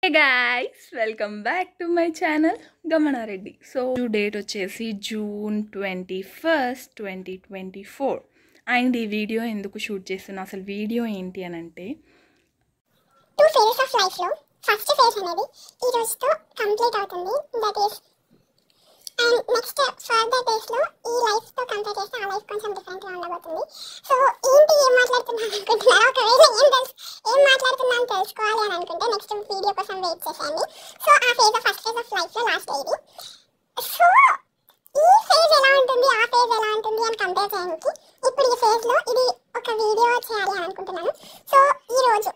Hey guys, welcome back to my channel Gamana Reddy. So date వచ్చేసి June 21st 2024 and ఈ video ఎందుకు shoot చేస్తున్నా అసలు video ఏంటి అని అంటే టూ ఫేజెస్ ఆఫ్ లైఫ్ లో ఫస్ట్ ఫేజ్ అనేది ఈ రోజుతో కంప్లీట్ అవుతుంది. That is and next further days లో ఈ లైఫ్ తో కంపేర్ చేస్తే ఆ లైఫ్ కొంచెం డిఫరెంట్ గా ఉండబోతుంది. సో ఏంటి ఏం మాట్లాడుతున్నాను అనుకుంటున్నారా? ఒకవేళ ఏం మాట్లాడుతున్నాను తెలుసుకోవాలి అని అనుకుంటే నెక్స్ట్ వీడియో కోసం వెయిట్ చేసేయండి. సో ఆ phase first phase of life లో లాస్ట్ ఇది. సో ఈ ఫేజ్ ఎలా ఉంటుంది ఆ ఫేజ్ ఎలా ఉంటుంది అని కంపేర్ చేయడానికి ఇప్పుడు ఈ ఫేజ్ లో ఇది ఒక వీడియో చేయాలి అని అనుకుంటున్నాను. సో ఈ రోజు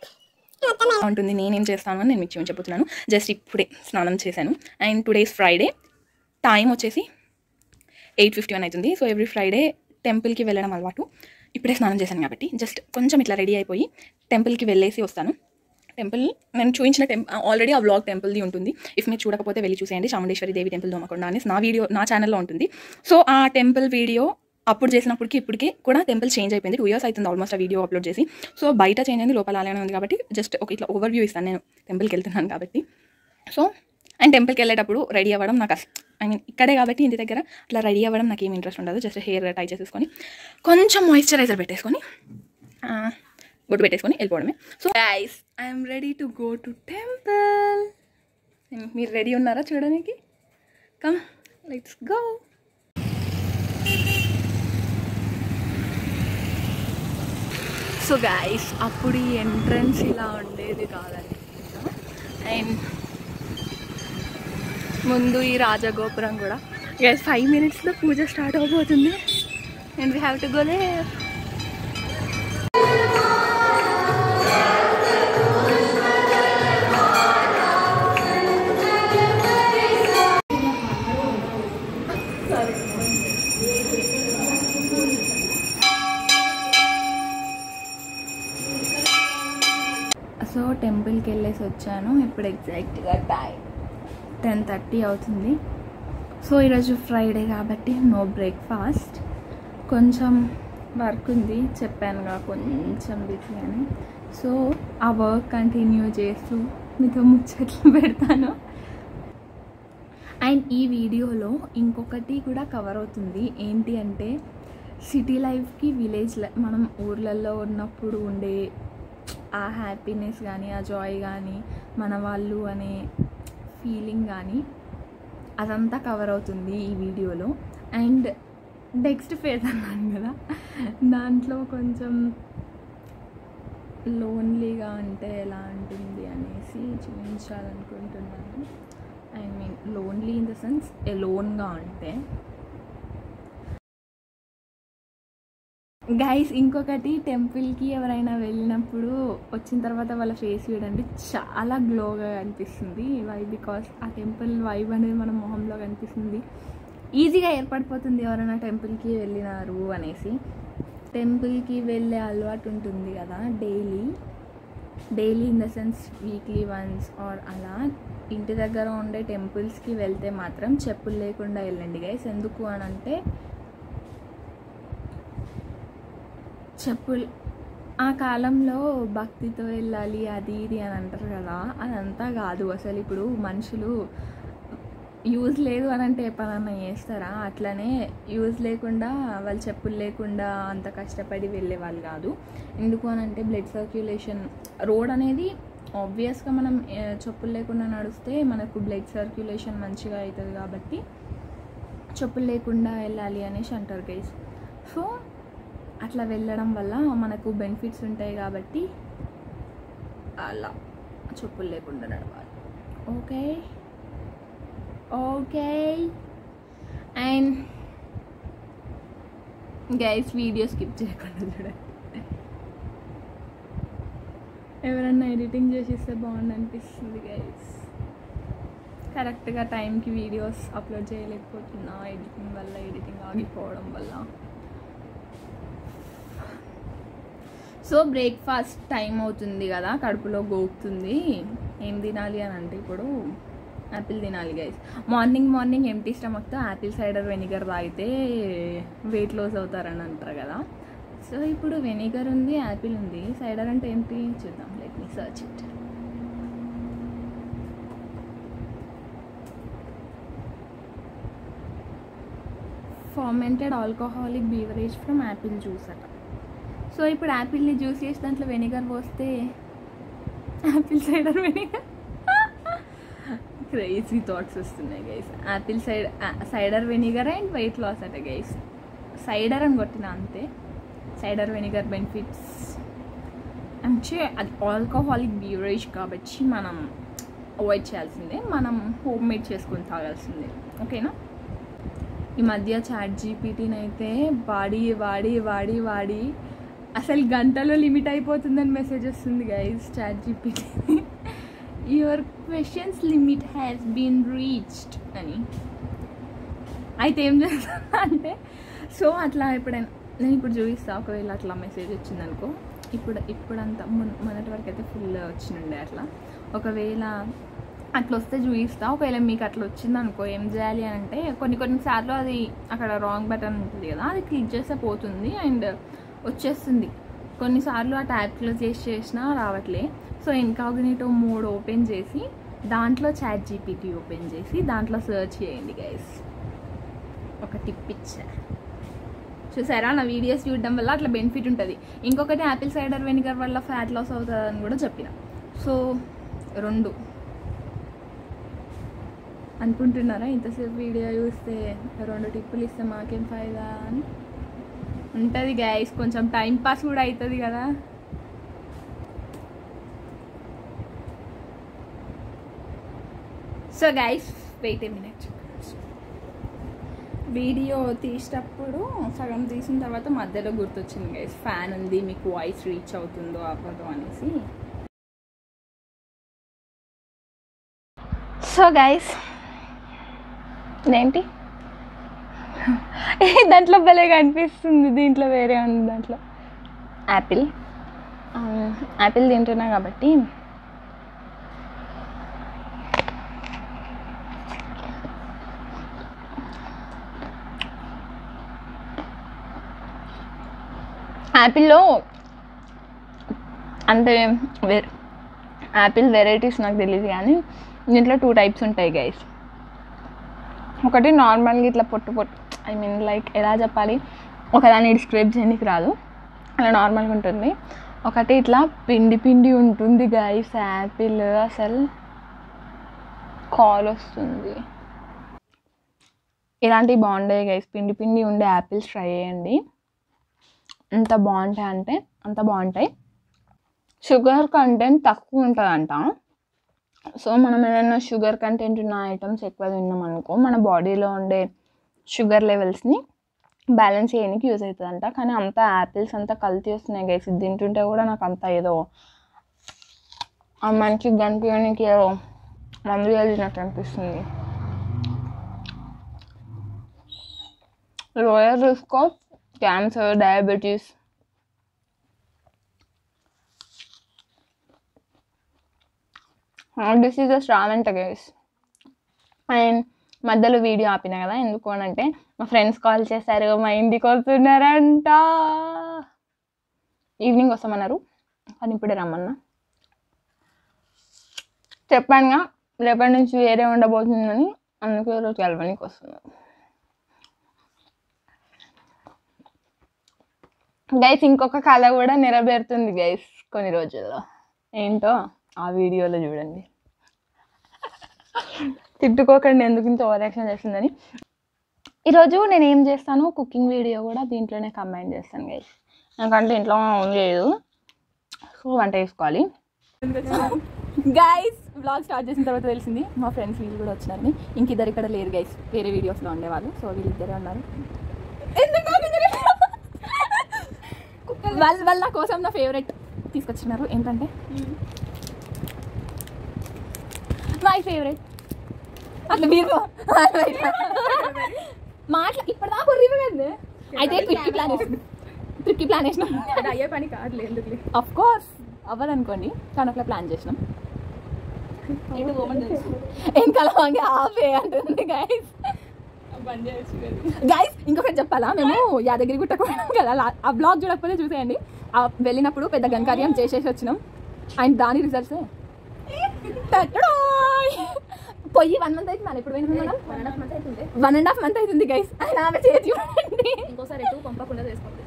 ఉంటుంది నేనేం చేస్తాను అని నేను మీకు చెప్తున్నాను. జస్ట్ ఇప్పుడే స్నానం చేశాను అండ్ టుడేస్ ఫ్రైడే, టైం వచ్చేసి 8:51 అవుతుంది. సో ఎవ్రీ ఫ్రైడే టెంపుల్కి వెళ్ళడం అలవాటు. ఇప్పుడే స్నానం చేశాను కాబట్టి జస్ట్ కొంచెం ఇట్లా రెడీ అయిపోయి టెంపుల్కి వెళ్ళేసి వస్తాను. టెంపుల్ నేను చూపించిన ఆల్రెడీ ఆ వ్లాగ్ టెంపుల్ది ఉంటుంది. ఇఫ్ మీరు చూడకపోతే వెళ్ళి చూసేయండి. చాముండేశ్వరి దేవి టెంపుల్ దోమకొండ అనేసి నా ఛానల్లో ఉంటుంది. సో ఆ టెంపుల్ వీడియో అప్పుడు చేసినప్పటికి ఇప్పటికి కూడా టెంపుల్ చేంజ్ అయిపోయింది. 2 years అవుతుంది ఆల్మోస్ట్ ఆ వీడియో అప్లోడ్ చేసి. సో బయట చేంజ్ అయింది, లోపల అలానే ఉంది కాబట్టి జస్ట్ ఒక ఇట్లా ఓవర్వ్యూ ఇస్తాను నేను టెంపుల్కి వెళ్తున్నాను కాబట్టి. సో అండ్ టెంపుల్కి వెళ్ళేటప్పుడు రెడీ అవ్వడం నాకు ఇక్కడే కాబట్టి ఇంటి దగ్గర అట్లా రెడీ అవ్వడం నాకు ఏం ఇంట్రెస్ట్ ఉండదు. జస్ట్ హెయిర్ టై చేసేసుకొని కొంచెం మాయిశ్చరైజర్ పెట్టేసుకొని బొట్టు పెట్టేసుకొని వెళ్ళిపోవడమే. So guys I'm ready to go to temple. మీరు రెడీ ఉన్నారా చూడడానికి? Come let's go. So guys అప్పుడు ఈ ఎంట్రన్స్ ఇలా ఉండేది కాదండి. అండ్ ముందు ఈ రాజగోపురం కూడా. గైస్ 5 minutesలో పూజ స్టార్ట్ అవబోతుంది and we have to go there. So టెంపుల్కి వెళ్ళేసి వచ్చాను. ఇప్పుడు ఎగ్జాక్ట్గా టైం 10:30 అవుతుంది. సో ఈరోజు ఫ్రైడే కాబట్టి నో బ్రేక్ఫాస్ట్. కొంచెం వర్క్ ఉంది, చెప్పానుగా కొంచెం బిజీ అని. సో ఆ వర్క్ కంటిన్యూ చేస్తూ మీతో ముచ్చట్లు పెడతాను. అండ్ ఈ వీడియోలో ఇంకొకటి కూడా కవర్ అవుతుంది. ఏంటి అంటే సిటీ లైఫ్కి విలేజ్ మనం ఊర్లలో ఉన్నప్పుడు ఉండే ఆ హ్యాపీనెస్ కానీ ఆ జాయ్ కానీ మన వాళ్ళు అనే ఫీలింగ్ కానీ అదంతా కవర్ అవుతుంది ఈ వీడియోలో. అండ్ నెక్స్ట్ ఫేజ్ అన్నాను కదా, దాంట్లో కొంచెం లోన్లీగా అంటే ఎలా ఉంటుంది అనేసి చూపించాలనుకుంటున్నాను. I mean lonely in the sense ఎలోన్గా అంటే. గైస్ ఇంకొకటి, టెంపుల్కి ఎవరైనా వెళ్ళినప్పుడు వచ్చిన తర్వాత వాళ్ళ ఫేస్ చూడండి చాలా గ్లోగా కనిపిస్తుంది. వై? బికాస్ ఆ టెంపుల్ వైబ్ అనేది మన మొహంలో కనిపిస్తుంది. ఈజీగా ఏర్పడిపోతుంది ఎవరైనా టెంపుల్కి వెళ్ళినారు అనేసి. టెంపుల్కి వెళ్ళే అలవాటు ఉంటుంది కదా daily in the sense weekly once or అలా. ఇంటి దగ్గర ఉండే టెంపుల్స్కి వెళ్తే మాత్రం చెప్పులు లేకుండా వెళ్ళండి గైస్. ఎందుకు అని అంటే చెప్పులు ఆ కాలంలో భక్తితో వెళ్ళాలి అది ఇది అని అంటారు కదా, అదంతా కాదు అసలు. ఇప్పుడు మనుషులు యూజ్ లేదు అని అంటే ఏ పనన్నా చేస్తారా? అట్లనే యూజ్ లేకుండా వాళ్ళు చెప్పులు లేకుండా అంత కష్టపడి వెళ్ళే వాళ్ళు కాదు. ఎందుకు అని అంటే బ్లడ్ సర్క్యులేషన్, రోడ్ అనేది ఆబ్వియస్గా మనం చెప్పులు లేకుండా నడిస్తే మనకు బ్లడ్ సర్క్యులేషన్ మంచిగా అవుతుంది కాబట్టి చెప్పులు లేకుండా వెళ్ళాలి అనేసి అంటారు గైస్. సో అట్లా వెళ్ళడం వల్ల మనకు బెనిఫిట్స్ ఉంటాయి కాబట్టి అలా చెప్పులు లేకుండా నడవాలి. Okay okay. And guys video skip చేయకుండా చూడండి. ఎవరన్నా ఎడిటింగ్ చేసిస్తే బాగుంది అనిపిస్తుంది గైస్. కరెక్ట్గా టైంకి వీడియోస్ అప్లోడ్ చేయలేకపోతున్నా ఎడిటింగ్ ఆగిపోవడం వల్ల. సో బ్రేక్ఫాస్ట్ టైం అవుతుంది కదా, కడుపులో గోకుతుంది. ఏం తినాలి అని అంటే ఇప్పుడు యాపిల్ తినాలి గైస్. మార్నింగ్ ఎంటీ స్టమక్తో యాపిల్ సైడర్ వెనిగర్ తాగితే వెయిట్ లాస్ అవుతారని అంటారు కదా. సో ఇప్పుడు వెనిగర్ ఉంది, యాపిల్ ఉంది, సైడర్ అంటే ఏంటి చూద్దాం. Let me search it. Fermented alcoholic beverage from apple juice అట. సో ఇప్పుడు యాపిల్ని జ్యూస్ చేసి దాంట్లో వెనిగర్ పోస్తే apple cider vinegar. Crazy thoughts వస్తున్నాయి guys. Apple cider vinegar and weight loss అట గైస్. సైడర్ అని కొట్టిన అంతే. సైడర్ వెనిగర్ బెనిఫిట్స్ అంటే అది ఆల్కహాలిక్ బీవరేజ్ కాబట్టి మనం అవాయిడ్ చేయాల్సిందే. మనం హోమ్ మేడ్ చేసుకొని తాగాల్సిందే. ఓకేనా? ఈ మధ్య ChatGPTని అయితే వాడి అసలు గంటలో లిమిట్ అయిపోతుందని మెసేజ్ వస్తుంది guys. ChatGPT your questions limit has been reached అని. అయితే ఏం చేస్తాను అంటే, సో అట్లా ఎప్పుడైనా నేను ఇప్పుడు చూపిస్తా. ఒకవేళ అట్లా మెసేజ్ వచ్చిందనుకో, ఇప్పుడంతా మొన్నటి వరకు అయితే ఫుల్ వచ్చినుండే. అట్లా ఒకవేళ అట్లా వస్తే చూపిస్తా. ఒకవేళ మీకు అట్లా వచ్చిందనుకో ఏం చేయాలి అని అంటే, కొన్నిసార్లు అది అక్కడ రాంగ్ బటన్ ఉంటుంది కదా, అది క్లిక్ చేస్తే పోతుంది అండ్ వచ్చేస్తుంది. కొన్నిసార్లు ఆ ట్యాబ్ క్లోజ్ చేసినా రావట్లే. సో ఇన్కాగ్నిటో మోడ్ ఓపెన్ చేసి దాంట్లో ChatGPT ఓపెన్ చేసి దాంట్లో సెర్చ్ చేయండి గైస్. ఒక టిప్ ఇచ్చా చూసారా? నా వీడియోస్ చూడడం వల్ల అట్లా బెనిఫిట్ ఉంటుంది. ఇంకొకటి యాపిల్ సైడర్ వెనిగర్ వల్ల ఫ్యాట్ లాస్ అవుతుందని కూడా చెప్పిన. సో 2 అనుకుంటున్నారా? ఇంతసేపు వీడియో చూస్తే 2 టిప్పులు ఇస్తే మాకేం ఫైదా అని ఉంటుంది గైస్. కొంచెం టైం పాస్ కూడా అవుతుంది కదా. So guys wait a minute. Video తీసేటప్పుడు సగం తీసిన తర్వాత మధ్యలో గుర్తొచ్చింది గైస్, ఫ్యాన్ ఉంది, మీకు వాయిస్ రీచ్ అవుతుందో అవ్వదో అనేసి. సో గైస్ ఏంటి దాంట్లో భలే కనిపిస్తుంది, దీంట్లో వేరే ఉంది. దాంట్లో యాపిల్ తింటున్నా కాబట్టి యాపిల్లో అంటే యాపిల్ వెరైటీస్ నాకు తెలియదు కానీ దీంట్లో 2 టైప్స్ ఉంటాయి గైస్. ఒకటి నార్మల్గా ఇట్లా పొట్టు ఐ మీన్ లైక్ ఎలా చెప్పాలి, ఒకదాన్ని డిస్క్రైబ్ చేయడానికి రాదు, అలా నార్మల్గా ఉంటుంది. ఒకటి ఇట్లా పిండి ఉంటుంది గైస్ యాపిల్. అసలు కాల్ వస్తుంది. ఇలాంటివి బాగుంటాయి గైస్. పిండి ఉండే యాపిల్స్ ట్రై చేయండి. ఎంత బాగుంటాయి అంటే అంత బాగుంటాయి. షుగర్ కంటెంట్ తక్కువ ఉంటుందంట. సో మనం ఏదైనా షుగర్ కంటెంట్ ఉన్న ఐటమ్స్ ఎక్కువ తిన్నాం అనుకో, మన బాడీలో ఉండే షుగర్ లెవెల్స్ని బ్యాలెన్స్ చేయడానికి యూజ్ అవుతుందంట. కానీ అంతా యాపిల్స్ అంతా కల్తీ వస్తున్నాయి గైస్. ఇది తింటుంటే కూడా నాకు అంతా ఏదో మంచిగా కనిపించడానికి ఏదో మందు కలిగినట్టు అనిపిస్తుంది. Lower risk of cancer, diabetes. Heart diseases రావంట గైస్. అండ్ మధ్యలో వీడియో ఆపినా కదా, ఎందుకు అని అంటే మా ఫ్రెండ్స్ కాల్ చేశారు, మా ఇంటికి వస్తున్నారంట. ఈవినింగ్ వస్తామన్నారు కానీ ఇప్పుడే రమ్మన్నా. చెప్పానుగా రేపటి నుంచి వేరే ఉండబోతుందని, అందుకే ఈరోజు కలవడానికి వస్తున్నారు గైస్. ఇంకొక కళ కూడా నెరవేరుతుంది గైస్ కొన్ని రోజుల్లో. ఏంటో ఆ వీడియోలో చూడండి. తిట్టుకోకండి ఎందుకు ఇంత ఓవర్ యాక్షన్ చేస్తుందని. ఈరోజు నేను ఏం చేస్తాను, కుకింగ్ వీడియో కూడా దీంట్లోనే కంబైన్ చేస్తాను గైస్. ఎందుకంటే ఇంట్లో లేదు, సో వంట చేసుకోవాలి గైస్. వ్లాగ్ స్టార్ట్ చేసిన తర్వాత తెలిసింది మా ఫ్రెండ్స్ వీళ్ళు కూడా వచ్చినారని. ఇంకిద్దరు ఇక్కడ లేరు గైస్, వేరే వీడియోస్లో ఉండేవాళ్ళు. సో వీళ్ళిద్దరే ఉన్నారు. వాళ్ళు నా కోసం నా ఫేవరెట్ తీసుకొచ్చినారు. ఏంటంటే మై ఫేవరెట్ అట్లా మీరు మాట్లా ఇప్పటిదాకా రివ్యూ. అయితే ట్రిప్కి ప్లాన్ చేసినాం. అయ్యే పని కాదులే, ఎందుకు అఫ్ కోర్స్ అవ్వదు అనుకోండి, కానీ అట్లా ప్లాన్ చేసినాం. వెనకాల ఆపే అంటుంది గైస్. గైస్ ఇంకొకటి చెప్పాలా, మేము యాదగిరి గుట్టకు కదా, ఆ బ్లాగ్ చూడకపోతే చూసేయండి. వెళ్ళినప్పుడు పెద్ద గంకార్యం చేసేసి వచ్చినాం. అండ్ దాని రిజల్ట్స్ పోయి 1 month అవుతుంది. ఇప్పుడు పోయిన 1.5 month అవుతుంది గైస్. ఆయన ఆమె చేతి ఇంకోసారి పంపకుండా చేసుకోండి.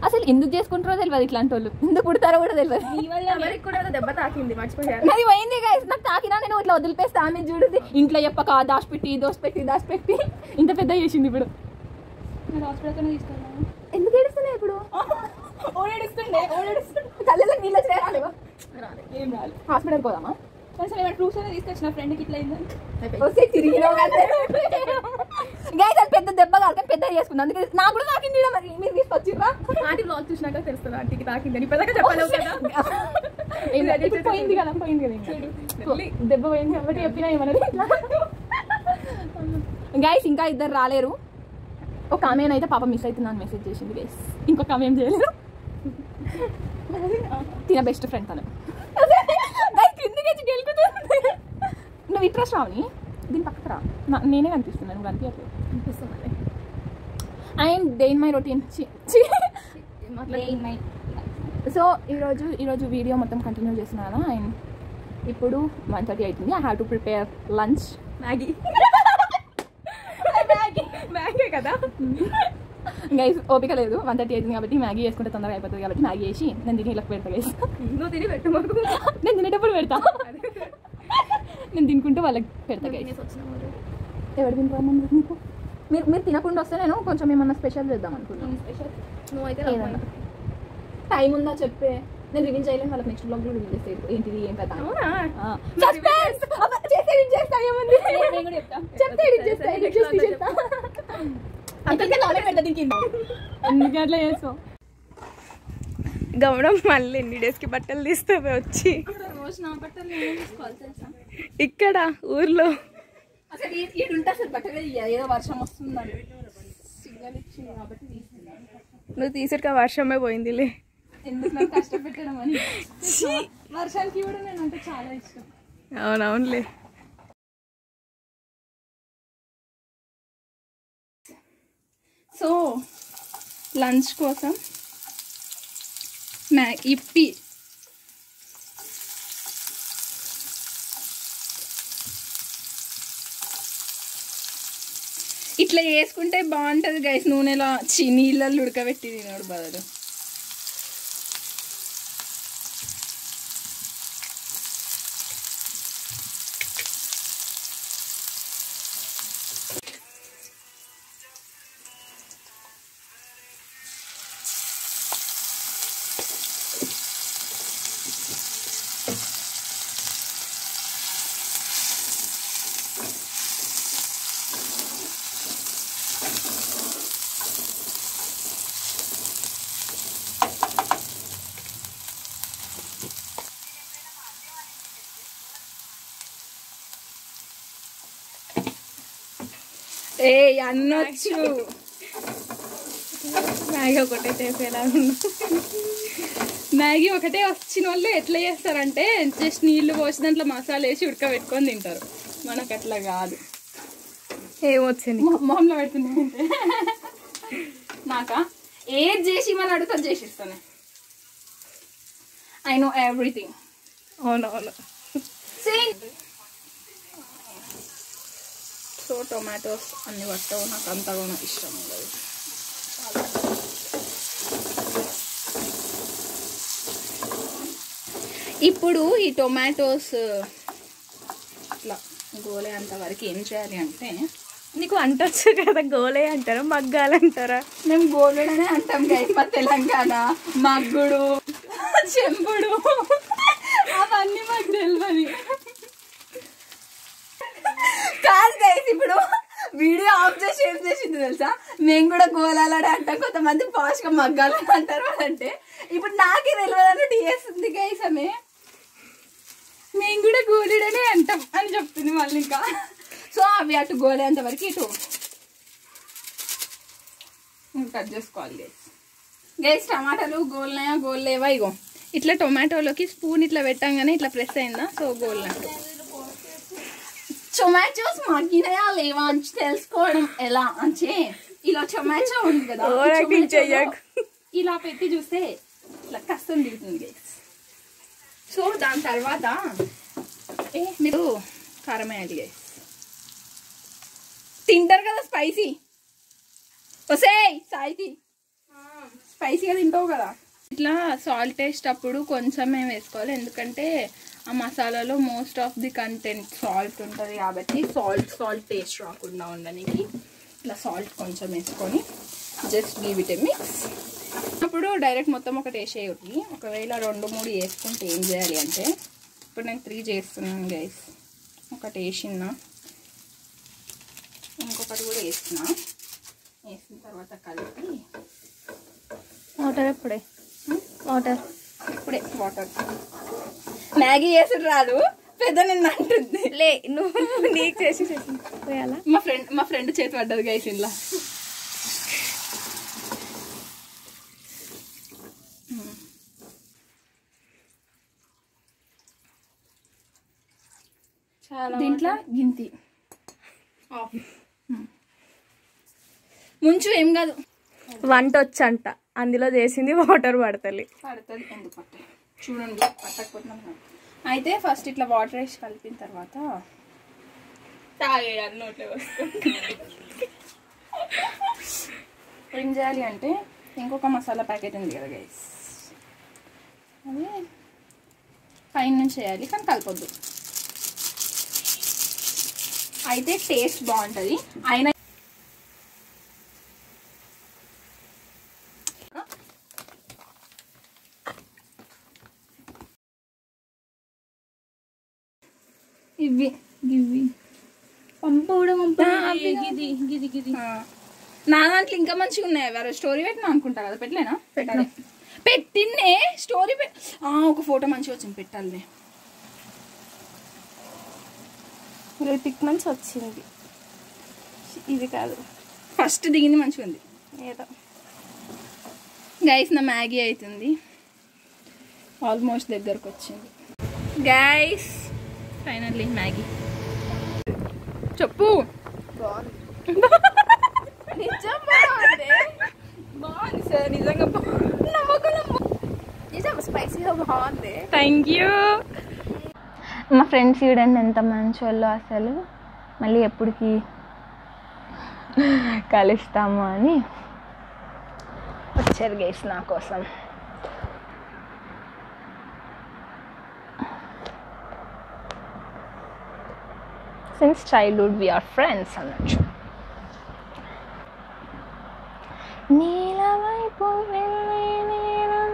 అసలు ఎందుకు చేసుకుంటారో తెలియదు, ఇట్లాంటి వాళ్ళు ఎందుకు పుడతారో కూడా తెలియదు. కూడా దెబ్బ తాకింది, మర్చిపోయారు. అది పోయింది గైస్. నాకు తాకినా నేను ఇట్లా వదిలిపేస్తా. ఆమె చూడది ఇంట్లో చెప్పక దాచిపెట్టి ఇంత పెద్ద చేసింది. ఇప్పుడు హాస్పిటల్ తీసుకెళ్ళాను. ఎందుకు ఏడుస్తున్నాయి ఇప్పుడు? ఓడేడుస్తుండే కళ్ళలో నీళ్ళ చేయాలి. ఏం రాలి హాస్పిటల్ పోదామా? కొంచెం ఏమైనా ప్రూఫ్స్ అనేది తీసుకొచ్చిన ఫ్రెండ్కి ఇట్లా అయిందని గైస్. అది పెద్ద దెబ్బ కాదు, పెద్ద చేసుకుంది. అందుకే నాకు కూడా తాకింది. మరి మీరు తీసుకొచ్చిర్రా? ఆంటీ బ్లాగ్ చూసినాక తెలుస్తుంది ఆంటీకి తాకిందని. ఇప్పటిదాకా చెప్పలేవు కదా. పోయింది కదా దెబ్బ పోయింది కాబట్టి చెప్పినా ఏమన్నది. గైస్ ఇంకా ఇద్దరు రాలేరు. ఒక ఆమె అయితే పాప మిస్ అవుతుందని మెసేజ్ చేసింది గైస్. ఇంకొక ఆమె ఏం చేయలేదు. తిన బెస్ట్ ఫ్రెండ్ తను. నువ్వు ఇంట్రెస్ట్ రావని దీని పక్కకు రా. నేనే కనిపిస్తున్నాను, నువ్వు కనిపించట్లేదు. And day in my routine. So ఈరోజు వీడియో మొత్తం కంటిన్యూ చేస్తున్నాను. అండ్ ఇప్పుడు 1:30 అవుతుంది. I have to prepare lunch. Maggi కదా గైస్. ఓపిక లేదు, 1:30 అవుతుంది కాబట్టి మ్యాగీ వేసుకుంటే తొందరగా అయిపోతుంది కాబట్టి మ్యాగీ వేసి నేను తిని ఇలా పెడతా గైస్. నువ్వు తిని పెట్టు మాకు. నేను తినేటప్పుడు పెడతా. నేను తినుకుంటూ వాళ్ళకి పెడతా గైస్. ఎవరు తింటామన్నారు నీకు? మీరు తినకుండా వస్తే నేను కొంచెం ఏమన్నా స్పెషల్ చేద్దాం అనుకుంటున్నాను. స్పెషల్ నువ్వైతే టైం ఉందా చెప్పే. నేను రివీల్ చేయలేను. వాళ్ళకి నెక్స్ట్ బ్లాగ్ రివీల్ చేస్తే ఏంటిది ఏం పెద్ద ఎందుకు అట్లా చేస్తావు? గమనం మళ్ళీ ఎన్ని డేస్కి బట్టలు తీస్తావే వచ్చి ఇక్కడ ఊర్లో. అసలు ఈడుంటే అసలు బట్టలు ఏదో వర్షం వస్తుందని సిగ్నల్ ఇచ్చింది కాబట్టి తీసుకున్నాను. నువ్వు తీసాక వర్షమే పోయిందిలే. ఎందుకు నాకు కష్టపెట్టడం అని. వర్షానికి కూడా నేను అంటే చాలా ఇష్టం. అవునవునులే. సో లంచ్ కోసం ఇప్పి ఇట్లా వేసుకుంటే బాగుంటుంది గైస్. నూనెలో నీళ్ళల్లో ఉడకబెట్టి తినడు బదులు. అన్నొచ్చు. మ్యాగీ ఒకటే చేసేలా ఉన్నా. మ్యాగీ ఒకటే వచ్చిన వాళ్ళు ఎట్లా చేస్తారంటే జస్ట్ నీళ్లు పోసి దాంట్లో మసాలా వేసి ఉడకబెట్టుకొని తింటారు. మనకు అట్లా కాదు. ఏమొచ్చింది మొహంలో పెడుతుంది. నాకా ఏది చేసి మన అడుగుతా చేసిస్తాను. I know everything. అవునవును. సో టొమాటోస్ అన్ని పట్టవు. నాకు అంతగా ఇష్టం ఉండదు. ఇప్పుడు ఈ టొమాటోస్ ఇట్లా గోలే అంతవరకు ఏం చేయాలి అంటే, నీకు అంటొచ్చు కదా, గోలే అంటారా మగ్గాలంటారా? మేము గోలుడనే అంటాం గైస్. మా తెలంగాణ మగ్గుడు చెంపుడు అవన్నీ మాకు తెలియదు. కాదు గైస్, ఇప్పుడు వీడియో ఆఫ్ చేసి ఏం చేసింది తెలుసా? మేము కూడా గోలాలని అంటాం, కొంతమంది పాష్గా మగ్గాలని అంటారు అంటే. ఇప్పుడు నాకే తెలియదు అన్నట్టు చేస్తుంది గైస్. ఆమె మేము కూడా గోలుడనే అంటాం అని చెప్తుంది మళ్ళీ ఇంకా. సో అవి అటు గోలేంత వరకు ఇటు కట్ చేసుకోవాలి గైస్. గైస్ టమాటాలు గోల్నాయా గోల్లేవా? ఇగో ఇట్లా టొమాటోలోకి స్పూన్ ఇట్లా పెట్టంగానే ఇట్లా ప్రెస్ అయిందా? సో గోల్నట్టు. టొమాటోస్ మగ్గినాయా లేవా అని తెలుసుకోవడం ఎలా అంటే, ఇలా టొమాటో ఉంది కదా, ఇలా పెట్టి చూస్తే ఇట్లా కష్టం దిగుతుంది గైస్. సో దాని తర్వాత మీరు కారం వేయాలి గైస్. తింటారు కదా స్పైసీ. వసేయ్ సాయికి స్పైసీగా తింటావు కదా. ఇట్లా సాల్ట్ వేసేటప్పుడు కొంచెమే వేసుకోవాలి, ఎందుకంటే ఆ మసాలాలో most of the content salt ఉంటుంది కాబట్టి సాల్ట్ టేస్ట్ రాకుండా ఉండడానికి ఇట్లా సాల్ట్ కొంచెం వేసుకొని just give it A mix. అప్పుడు డైరెక్ట్ మొత్తం ఒకటి వేసేయొద్దు. ఒకవేళ 2-3 వేసుకుంటే ఏం చేయాలి అంటే, ఇప్పుడు నేను 3 చేస్తున్నాను గైస్. ఒకటి వేసిన, ఇంకొకటి కూడా వేసిన తర్వాత కలిపి వాటర్ ఎప్పుడే వాటర్ మ్యాగీ చేసుడు రాదు పెద్ద నిన్న అంటుంది. లే నువ్వు నీకు చేసి పోయాలా. మా ఫ్రెండ్ చేతి పడ్డది గైస్ ఇలా. దీంట్లో గింతి ముంచు ఏం కాదు. వంట వచ్చంట, అందులో చేసింది వాటర్ పడుతుంది. ఎందుకు పట్టే చూడండి పట్టకపోతున్నాం. అయితే ఫస్ట్ ఇట్లా వాటర్ వేసి కలిపిన తర్వాత తాగేయాలి నోట్లో వస్తుంది. ఏం చేయాలి అంటే ఇంకొక మసాలా ప్యాకెట్ ఉంది కదా గైస్, అది పైన నుంచి చేయాలి కానీ కలపొద్దు. అయితే టేస్ట్ బాగుంటుంది. అయినా ఇవి పంపు కూడా నా దాంట్లో ఇంకా మంచిగా ఉన్నాయి. వేరే స్టోరీ పెట్టినా అనుకుంటా కదా, పెట్టలేనా? పెట్టిన్నే స్టోరీ ఒక ఫోటో మంచిగా వచ్చింది, పెట్టాలి. పిక్ మంచి వచ్చింది, ఇది కాదు ఫస్ట్ దిగింది మంచిగా ఉంది. ఏదో గైస్ నా మ్యాగీ అవుతుంది, ఆల్మోస్ట్ దగ్గరకు వచ్చింది గైస్. Finally Maggi. చెప్పు బాగుంది సార్, నిజంగా నిజం స్పైసీగా బాగుంది. Thank you. మా ఫ్రెండ్స్ చూడండి ఎంత మంచి వాళ్ళు, అసలు మళ్ళీ ఎప్పటికి కలుస్తాము అని వచ్చారు గైస్ నా కోసం. Since childhood we are friends అన్నట్టు. నీలవైపు వెళ్ళి నేరం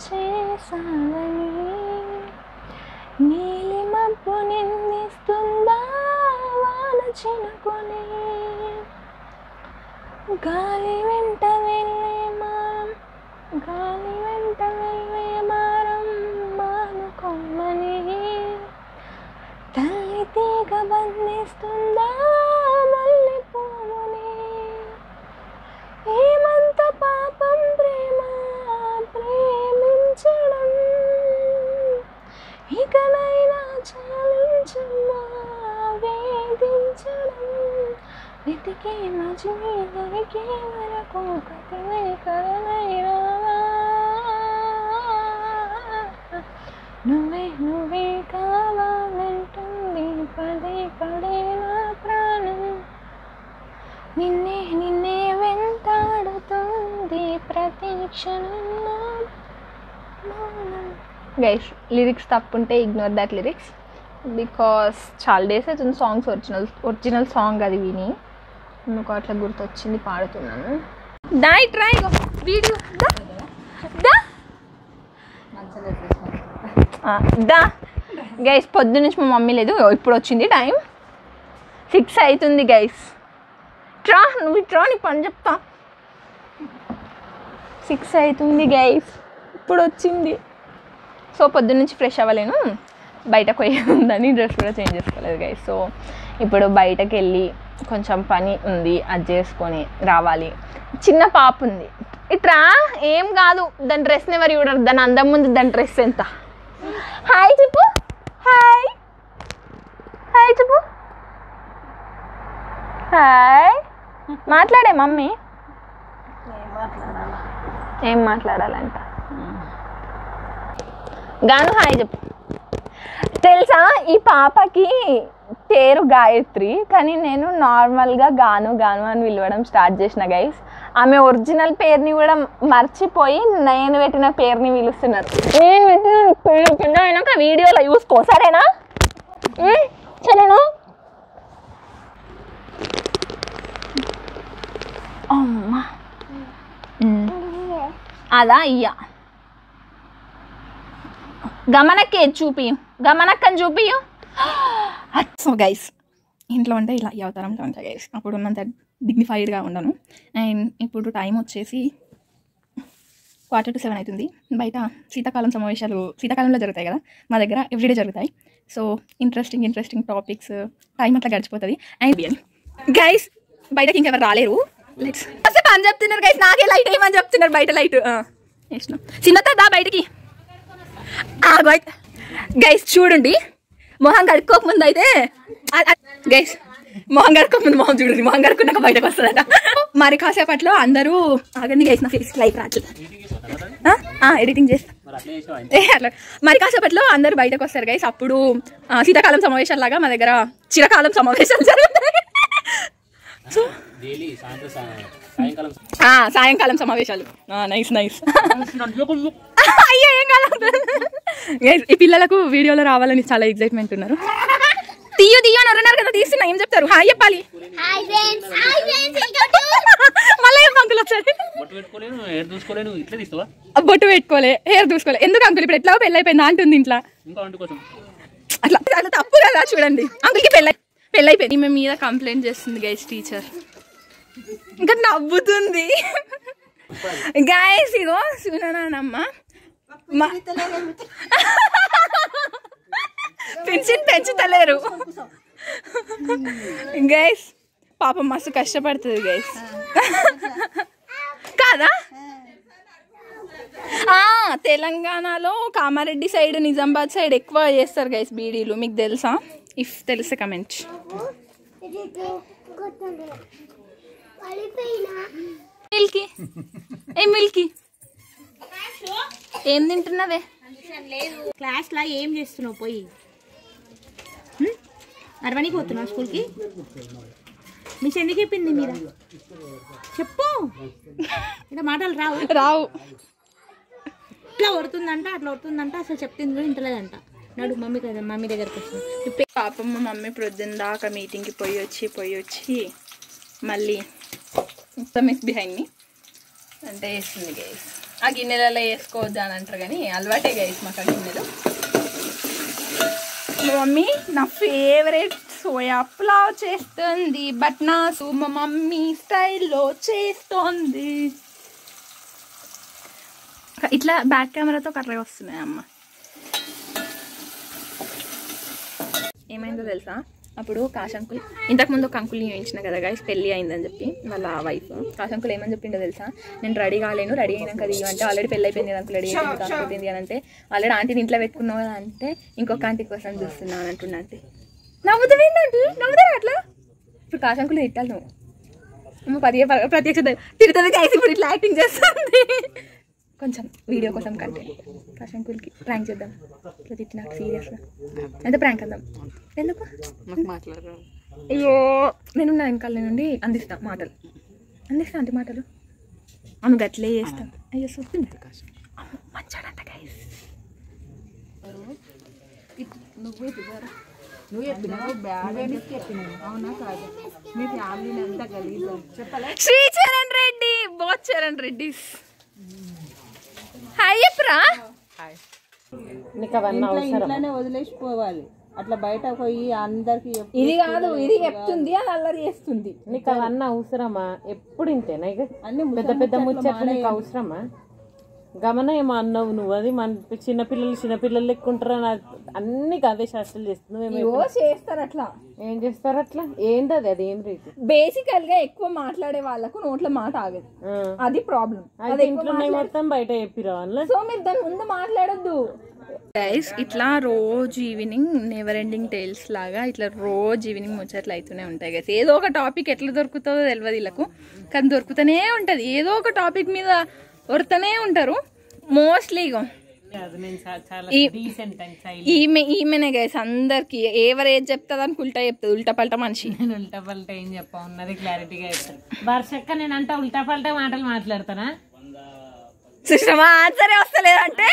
చేసావని నీలి మబ్బు నిందిస్తుందా వాన చినుకుని, గాలి వెంట వెళ్ళే మారం మానుకోమని, తల్లి తీగ బంధిస్తుందా మళ్ళీ పువ్వుని, ఏమంత పాపం ప్రేమించడం, ఇకనైనా చాలించమ్మా వేధించడం, వెతికే మజిలీ దొరికే వరకు కథలై కలలై రావా, నువ్వే కావాలంటుంది పదే నా ప్రాణం, నిన్నే వెంటాడుతుంది ప్రతి క్షణం. గైస్ లిరిక్స్ తప్పుంటే ఇగ్నోర్ దట్ లిరిక్స్, బికాస్ చాలా డేస్ అవుతుంది సాంగ్స్ ఒరిజినల్ సాంగ్ అది విని, నాకు అట్లా గుర్తొచ్చింది పాడుతున్నాను. ట్రై వీడియో దా గైస్. పొద్దు నుంచి మా మమ్మీ లేదు, ఇప్పుడు వచ్చింది టైం 6 అవుతుంది గైస్. నువ్వు ఇట్రా నీ పని చెప్తా. 6 అవుతుంది గైస్, ఇప్పుడు వచ్చింది. సో పొద్దున్న నుంచి ఫ్రెష్ అవ్వలేను, బయటకు పోయిందని డ్రెస్ కూడా చేంజ్ చేసుకోలేదు గైస్. సో ఇప్పుడు బయటకు వెళ్ళి కొంచెం పని ఉంది, అది చేసుకొని రావాలి. చిన్న పాప ఉంది, ఇట్రా ఏం కాదు, దాని డ్రెస్ని ఎవరు చూడరు, దాని అందం ముందు దాని డ్రెస్ ఎంత. హాయ్ చెప్పు, హాయ్ చెప్పు, హాయ్. మాట్లాడే మమ్మీ, ఏం మాట్లాడాలంట. గాను హాయ్ చెప్పు. తెలుసా ఈ పాపకి పేరు గాయత్రి, కానీ నేను నార్మల్గా గాను గాను అని పిలవడం స్టార్ట్ చేసిన గైస్. ఆమె ఒరిజినల్ పేరుని కూడా మర్చిపోయి నేను పెట్టిన పేరుని పిలుస్తున్నారు. నేను పెట్టిన పేరు కింద అయినాక వీడియోలో చూసుకో, సరేనా? సరేనా? అమ్మా అదా అయ్యా గమనక్కే చూపియు, గమనక్కని చూపియు. సో గైస్ ఇంట్లో ఉంటే ఇలా ఈ అవతారంలో ఉంటాయి గైస్. అప్పుడు ఉన్నంత డిగ్నిఫైడ్గా ఉండను. అండ్ ఇప్పుడు టైం వచ్చేసి 6:45 అవుతుంది. బయట శీతాకాలంలో జరుగుతాయి కదా, మా దగ్గర ఎవ్రీడే జరుగుతాయి. సో ఇంట్రెస్టింగ్ టాపిక్స్, టైం అట్లా గడిచిపోతుంది. అండ్ గైస్ బయటకి ఇంకెవరు రాలేరు. అని చెప్తున్నారు గైస్, నాకే లైట్ ఏమని చెప్తున్నారు. బయట లైట్ వేసినాం. చిన్నదా బయటికి గైస్ చూడండి, మొహం కడుక్కోకముందు అయితే గైస్ మొహం కడుక్కోకముందు మొహం చూడండి, మొహం కడుక్కున్నాక బయటకు వస్తుందట. మరి కాసేపట్లో అందరూ ఆగండి గైస్, నా ఫేస్ లైట్ రావట్లేదు, ఎడిటింగ్ చేస్తా. అట్లా మరి కాసేపట్లో అందరూ బయటకు వస్తారు గైస్. అప్పుడు శీతాకాలం సమావేశాలు లాగా మా దగ్గర చిరకాలం సమావేశాలు జరుగుతాయి. సో సాయంకాలం సమావేశాలు. నైస్ అయ్యో ఏం కాదు. ఈ పిల్లలకు వీడియోలో రావాలని చాలా ఎక్సైట్మెంట్ ఉన్నారు. తీయు అని అన్నారు కదా, తీస్తున్నా. ఏం చెప్తారు? హాయ్ చెప్పాలి. మళ్ళీ ఏం అంకుల్ వచ్చారు? బొట్టు పెట్టుకోలే, హెయిర్ చూసుకోలే. ఎందుకు అంకుల్? ఇప్పుడు ఎట్లా పెళ్ళి అయిపోయిందా అంటుంది ఇంట్లో. అట్లా అట్లా తప్పు కదా. చూడండి అంకుల్కి పెళ్ళి అయిపోయింది. ఈమె మీద కంప్లైంట్ చేస్తుంది గైస్ టీచర్. ఇంకా నవ్వుతుంది గైస్. ఇగో సునమ్మ పెన్షన్ పెంచుతలేరు గైస్. పాపం మస్తు కష్టపడుతుంది గైస్ కాదా. తెలంగాణలో కామారెడ్డి సైడ్, నిజామాబాద్ సైడ్ ఎక్కువ చేస్తారు గైస్ బీడీలు. మీకు తెలుసా? ఇఫ్ తెలిస్తే కమెంట్. మిల్కీ మిల్కీ ఏం తింటున్నావే? క్లాస్ లా ఏం చేస్తున్నావు? పోయి అరవనికి పోతున్నావు స్కూల్కి? మిస్ ఎందుకు చెప్పింది మీరా? చెప్పు. ఇలా మాటలు రావు. ఇట్లా కొడుతుందంట, అట్లా కొడుతుందంట, అసలు చెప్తుంది కూడా ఇంటలేదంట. నాడు మమ్మీ దగ్గరకు వస్తుంది. పాపం మా మమ్మీ ప్రొద్దున దాకా మీటింగ్కి పోయి వచ్చి మళ్ళీ మిస్ బిహైండ్ మీ అంటే వేస్తుంది గైస్. ఆ గిన్నెలలో వేసుకోవద్దు అని అంటారు కానీ అలవాటే గైస్ మాకు ఆ గిన్నెలో. మా మమ్మీ నా ఫేవరెట్ సోయా పులావ్ చేస్తుంది, బట్ నా మా మమ్మీ స్టైల్లో చేస్తుంది. ఇట్లా బ్యాక్ కెమెరాతో కర్రే వస్తున్నాయి అమ్మ. ఏమైందో తెలుసా? అప్పుడు కాశంకుల్ ఇంతకుముందు ఒక అంకుల్ని చూపించిన కదా గైస్, పెళ్ళి అయిందని చెప్పి వాళ్ళ వైఫ్. కాశంకుల్ ఏమని చెప్పిండో తెలుసా? నేను రెడీ కాలేను, రెడీ అయినాక అది అంటే ఆల్రెడీ పెళ్ళి అయిపోయింది అంకుల్, రెడీ అయిపోయింది కాకపోతుంది అని అంటే, ఆల్రెడీ ఆంటీని ఇంట్లో పెట్టుకున్నావు కదా అంటే ఇంకొక ఆంటీ కోసం చూస్తున్నావు అని అంటున్నా. అంటే నవ్వుతావేంటి? నవ్వుతారు అట్లా. ఇప్పుడు కాశంకుల్ తిట్టాలి నువ్వు, ప్రత్యక్ష తిడుతుంది గైస్. ఇప్పుడు ఇట్లా యాక్టింగ్ చేస్తుంది. కొంచెం వీడియో కోసం కంటే కాశంకుల్కి ప్రాంక్ చేద్దాం. ఇట్లా తిట్టి నాకు సీరియస్గా అయితే ప్రాంక్ అందాం. ఎందుకు మాట్లాడరు? అయ్యో నేను నా వెనకాల నుండి అందిస్తా అంటే మాటలు అను గట్లే చేస్తాను. అయ్యో చూస్తుంది మంచాడంట గైస్. శ్రీచరణ్ రెడ్డి, బోచరణ్ రెడ్డి. హాయ్ చెప్పరా? ఇంట్లోనే వదిలేసిపోవాలి. అట్లా బయట పోయి అందరికి ఇది కాదు, ఇది చెప్తుంది, అది అల్లరి చేస్తుంది. నీకు అవన్నీ అవసరమా? ఎప్పుడు ఇంతేనా? ఇక అన్ని పెద్ద ముచ్చట్లు నీకు అవసరమా? గమనం ఏమో అన్నావు నువ్వు. అది మన చిన్నపిల్లలు ఎక్కుంటారు అన్ని అదే శాస్త్రాలు చేస్తున్నావు. చేస్తారు అట్లా. ఏం చేస్తారు అట్లా? ఏంది అది ఏం రీతి? బేసికల్ గా ఎక్కువ మాట్లాడే వాళ్ళకు నోట్ల మాట ఆగదు, అది ప్రాబ్లం. అది ఇంట్లో మొత్తం బయట చెప్పిరా. సో మీరు దాని ముందు మాట్లాడొద్దు గైస్. ఇట్లా రోజు ఈవినింగ్ నెవర్ ఎండింగ్ టైల్స్ లాగా ఇట్లా రోజు ఈవినింగ్ ముచ్చట్లు అవుతూనే ఉంటాయి గైస్. ఏదో ఒక టాపిక్ ఎట్లా దొరుకుతుందో తెలియదు వీళ్ళకు, కానీ దొరుకుతూనే ఉంటుంది. ఏదో ఒక టాపిక్ మీద వరుతూనే ఉంటారు. మోస్ట్లీ ఈమెనే గైస్ అందరికి ఎవరు ఏది చెప్తుంది అని ఉల్టా చెప్తుంది, ఉల్టా పల్టా మనిషి. నేను ఉల్టా పల్టా ఏం చెప్పా ఉన్నది క్లారిటీగా చెప్తాను. వర్షక్క నేనంటే ఉల్టా పల్టా మాటలు మాట్లాడతానా? సుష్మా ఆన్సరే వస్తలేదంటే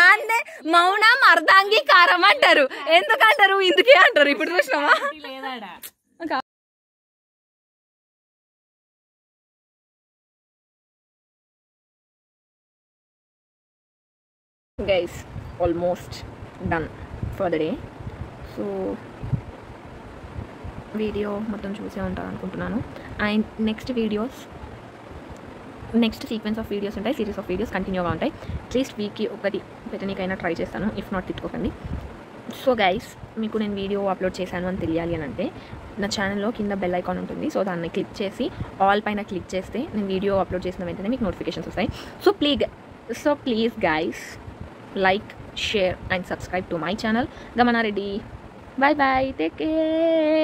ఆన్నే మౌనం అర్ధాంగీకారం అంటారు. ఎందుకంటారు ఇందుకే అంటారు. ఇప్పుడు చూసినావా లేదాడా? Guys almost done for the day. So video మొత్తం చూసే ఉంటాను అనుకుంటున్నాను. And next sequence of videos ఉంటాయి, సిరీస్ ఆఫ్ వీడియోస్ కంటిన్యూగా ఉంటాయి. అట్లీస్ట్ వీక్కి ఒకటి పెట్టనీకైనా ట్రై చేస్తాను, ఇఫ్ నాట్ తిట్టుకోకండి. సో గైస్, మీకు నేను వీడియో అప్లోడ్ చేశాను అని తెలియాలి అని అంటే నా ఛానల్లో కింద బెల్ ఐకాన్ ఉంటుంది. సో దాన్ని క్లిక్ చేసి ఆల్ పైన క్లిక్ చేస్తే నేను వీడియో అప్లోడ్ చేసిన వెంటనే మీకు నోటిఫికేషన్స్ వస్తాయి. So please guys, like, share and subscribe to my channel Gamana Reddy. Bye bye, take care.